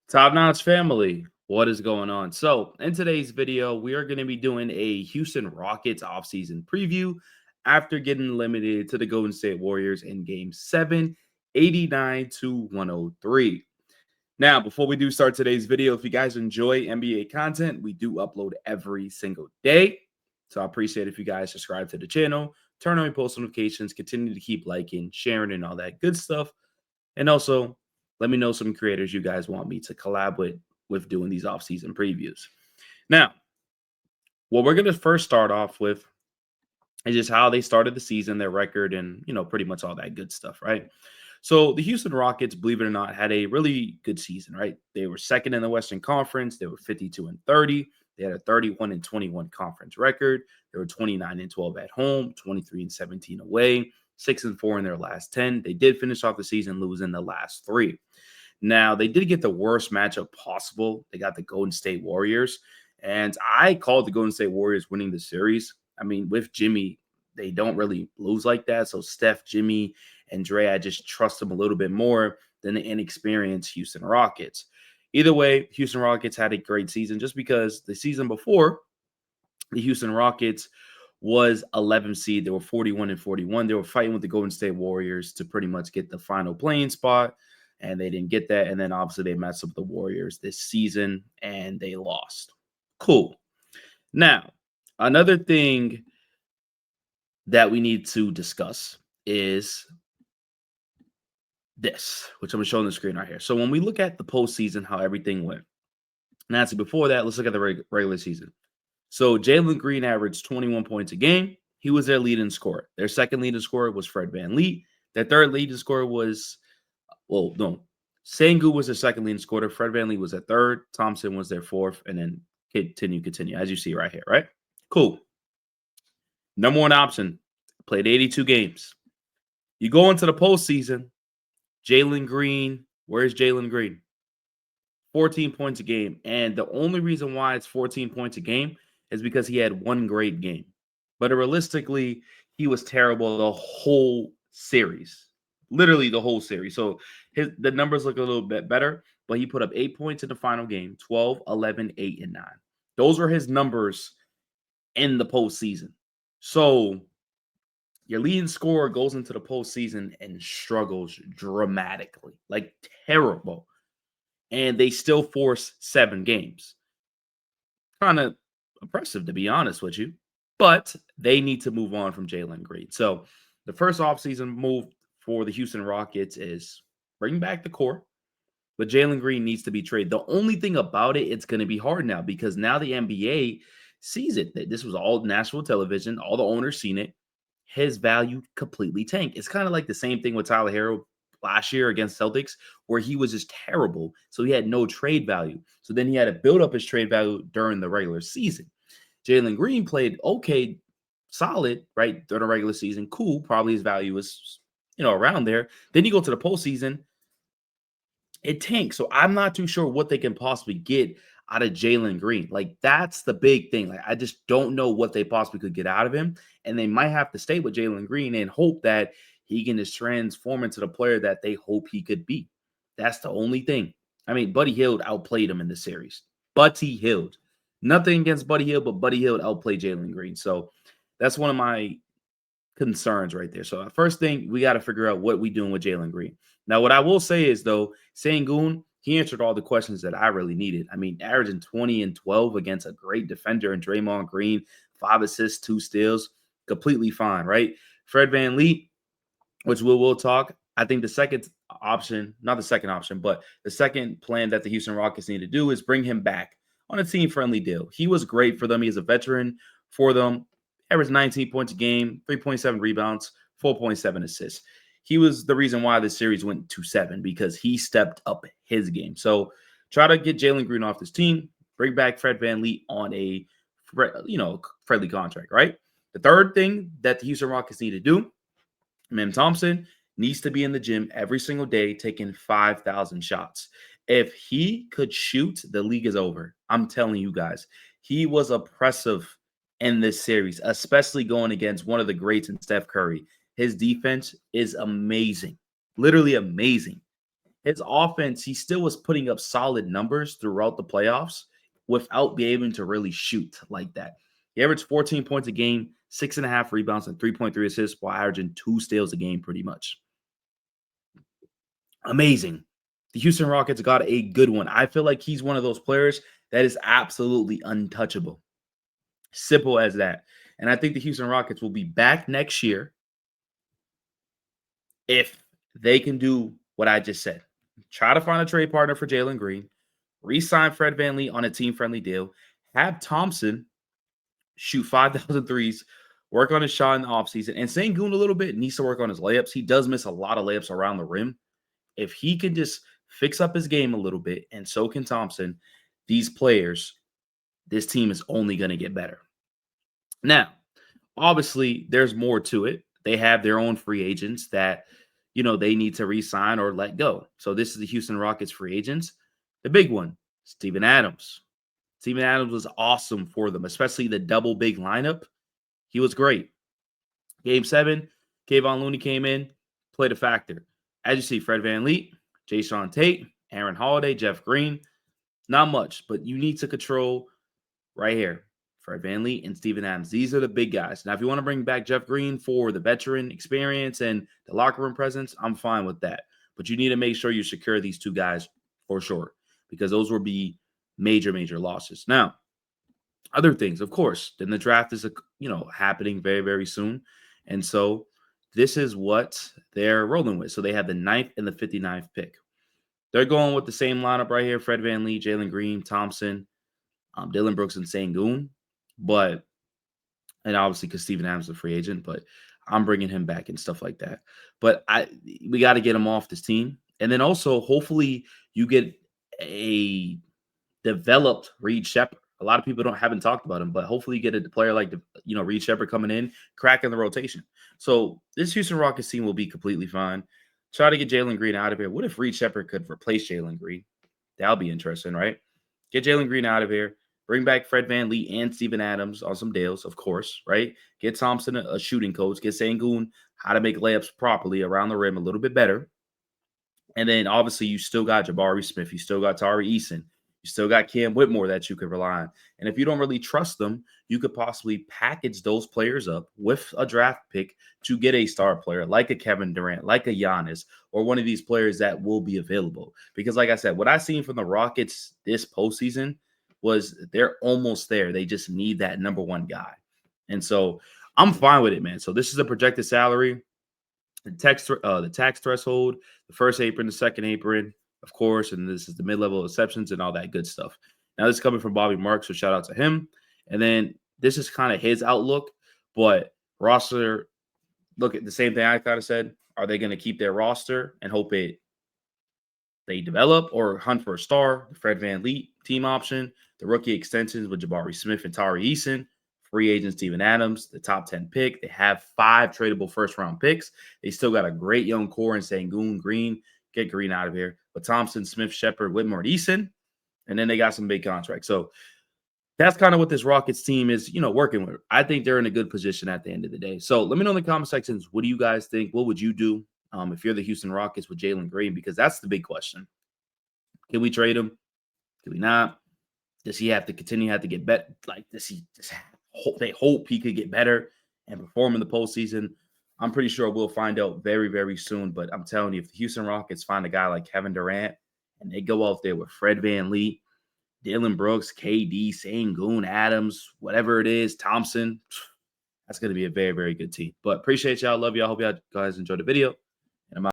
Top Notch family, what is going on? So, in today's video, we are going to be doing a Houston Rockets offseason preview after getting limited to the Golden State Warriors in game 7, 89 to 103. Now, before we do start today's video, if you guys enjoy NBA content, we do upload every single day. So, I appreciate if you guys subscribe to the channel, turn on your post notifications, continue to keep liking, sharing, and all that good stuff. And also, let me know some creators you guys want me to collab with doing these off-season previews. Now, what we're going to first start off with is just how they started the season, their record, and pretty much all that good stuff, right? So the Houston Rockets, believe it or not, had a really good season, right? They were second in the Western Conference. They were 52 and 30. They had a 31 and 21 conference record. They were 29 and 12 at home, 23 and 17 away, 6 and 4 in their last 10. They did finish off the season losing the last 3. Now, they did get the worst matchup possible. They got the Golden State Warriors, and I called the Golden State Warriors winning the series. I mean, with Jimmy, they don't really lose like that. So Steph, Jimmy, and Dre, I just trust them a little bit more than the inexperienced Houston Rockets. Either way, Houston Rockets had a great season just because the season before, the Houston Rockets was 11th seed. They were 41 and 41. They were fighting with the Golden State Warriors to pretty much get the final playing spot, and they didn't get that. And then obviously they matched up with the Warriors this season, and they lost. Cool. Now, another thing that we need to discuss is this, which I'm showing the screen right here. So when we look at the postseason, how everything went. Now, before that, let's look at the regular season. So Jalen Green averaged 21 points a game. He was their leading scorer. Their second leading scorer was Fred VanVleet. Their third leading scorer was, Sengun was their second leading scorer. Fred VanVleet was their third. Thompson was their fourth. And then continue, as you see right here, right? Cool. Number one option, played 82 games. You go into the postseason, Jalen Green, where's Jalen Green? 14 points a game. And the only reason why it's 14 points a game is because he had one great game. But realistically, he was terrible the whole series. Literally the whole series. So the numbers look a little bit better, but he put up 8 points in the final game, 12, 11, 8, and 9. Those were his numbers in the postseason. So your leading scorer goes into the postseason and struggles dramatically, like terrible. And they still force 7 games. Kind of impressive, to be honest with you. But they need to move on from Jalen Green. So the first offseason move for the Houston Rockets is bring back the core. But Jalen Green needs to be traded. The only thing about it, it's going to be hard now because now the NBA sees it. That this was all national television. All the owners seen it. His value completely tanked. It's kind of like the same thing with Tyler Herro last year against Celtics, where he was just terrible. So he had no trade value. So then he had to build up his trade value during the regular season. Jalen Green played okay, solid, right, during the regular season. Cool. Probably his value was, around there. Then you go to the postseason, it tanks. So I'm not too sure what they can possibly get out of Jalen Green. Like, that's the big thing. Like, I just don't know what they possibly could get out of him. And they might have to stay with Jalen Green and hope that he can just transform into the player that they hope he could be. That's the only thing. I mean, Buddy Hield outplayed him in the series. Buddy Hield. Nothing against Buddy Hield, but Buddy Hield outplayed Jalen Green. So that's one of my concerns right there. So first thing, we got to figure out what we doing with Jalen Green. Now, what I will say is, though, Sengun, he answered all the questions that I really needed. I mean, averaging 20 and 12 against a great defender in Draymond Green, 5 assists, 2 steals, completely fine, right? Fred VanVleet, which we'll talk. I think the second option, not the second option, but the second plan that the Houston Rockets need to do is bring him back on a team-friendly deal. He was great for them. He is a veteran for them. Averaged 19 points a game, 3.7 rebounds, 4.7 assists. He was the reason why the series went to 7 because he stepped up his game. So try to get Jalen Green off this team, bring back Fred VanVleet on a friendly contract, right? The third thing that the Houston Rockets need to do, Mem Thompson needs to be in the gym every single day taking 5,000 shots. If he could shoot, the league is over. I'm telling you guys. He was oppressive in this series, especially going against one of the greats in Steph Curry. His defense is amazing, literally amazing. his offense, he still was putting up solid numbers throughout the playoffs without being able to really shoot like that. He averaged 14 points a game, 6.5 rebounds, and 3.3 assists while averaging 2 steals a game pretty much. Amazing. The Houston Rockets got a good one. I feel like he's one of those players that is absolutely untouchable. Simple as that. And I think the Houston Rockets will be back next year if they can do what I just said. Try to find a trade partner for Jalen Green, re-sign Fred VanVleet on a team-friendly deal, have Thompson shoot 5,000 threes, work on his shot in the offseason, and Sengun a little bit needs to work on his layups. He does miss a lot of layups around the rim. If he can just fix up his game a little bit, and so can Thompson, these players, this team is only going to get better. Now, obviously, there's more to it. They have their own free agents that, they need to re-sign or let go. So this is the Houston Rockets free agents. The big one, Steven Adams. Steven Adams was awesome for them, especially the double big lineup. He was great. Game 7, Kayvon Looney came in, played a factor. As you see, Fred VanVleet, Jayshawn Tate, Aaron Holiday, Jeff Green. Not much, but you need to control right here. Fred VanVleet and Steven Adams. These are the big guys. Now, if you want to bring back Jeff Green for the veteran experience and the locker room presence, I'm fine with that. But you need to make sure you secure these two guys for sure, because those will be major, major losses. Now, other things, of course, then the draft is, happening very, very soon. And so this is what they're rolling with. So they have the 9th and the 59th pick. They're going with the same lineup right here. Fred VanVleet, Jalen Green, Thompson, Dylan Brooks, and Sengun. And obviously because Steven Adams is a free agent, but I'm bringing him back and stuff like that. But we got to get him off this team. And then also, hopefully you get a developed Reed Shepherd. A lot of people haven't talked about him, but hopefully you get a player like, Reed Shepherd coming in, cracking the rotation. So this Houston Rockets team will be completely fine. Try to get Jalen Green out of here. What if Reed Shepherd could replace Jalen Green? That'll be interesting, right? Get Jalen Green out of here. Bring back Fred VanVleet and Steven Adams on some deals, of course, right? Get Thompson a shooting coach. Get Sengun how to make layups properly around the rim a little bit better. And then obviously you still got Jabari Smith. You still got Tari Eason. You still got Cam Whitmore that you could rely on. And if you don't really trust them, you could possibly package those players up with a draft pick to get a star player like a Kevin Durant, like a Giannis, or one of these players that will be available. Because like I said, what I've seen from the Rockets this postseason was they're almost there. They just need that number one guy. And so I'm fine with it, man. So this is a projected salary, the tax threshold, the first apron, the second apron, of course, and this is the mid-level exceptions and all that good stuff. Now, this is coming from Bobby Marks, so shout out to him. And then this is kind of his outlook, but roster, look at the same thing I kind of said. Are they going to keep their roster and hope they develop or hunt for a star? The Fred VanVleet team option, the rookie extensions with Jabari Smith and Tari Eason, free agent Steven Adams, the top 10 pick. They have 5 tradable first-round picks. They still got a great young core in Sengun, Green. Get Green out of here. But Thompson, Smith, Shepherd, Whitmore, and Eason. And then they got some big contracts. So that's kind of what this Rockets team is, working with. I think they're in a good position at the end of the day. So let me know in the comment sections, what do you guys think? What would you do if you're the Houston Rockets with Jalen Green? Because that's the big question. Can we trade him? Can we not? Does he have to get better? Like, does he just they hope he could get better and perform in the postseason? I'm pretty sure we'll find out very, very soon. But I'm telling you, if the Houston Rockets find a guy like Kevin Durant and they go out there with Fred VanVleet, Dylan Brooks, KD, Sengun, Adams, whatever it is, Thompson, that's going to be a very, very good team. But appreciate y'all. Love y'all. Hope y'all guys enjoyed the video.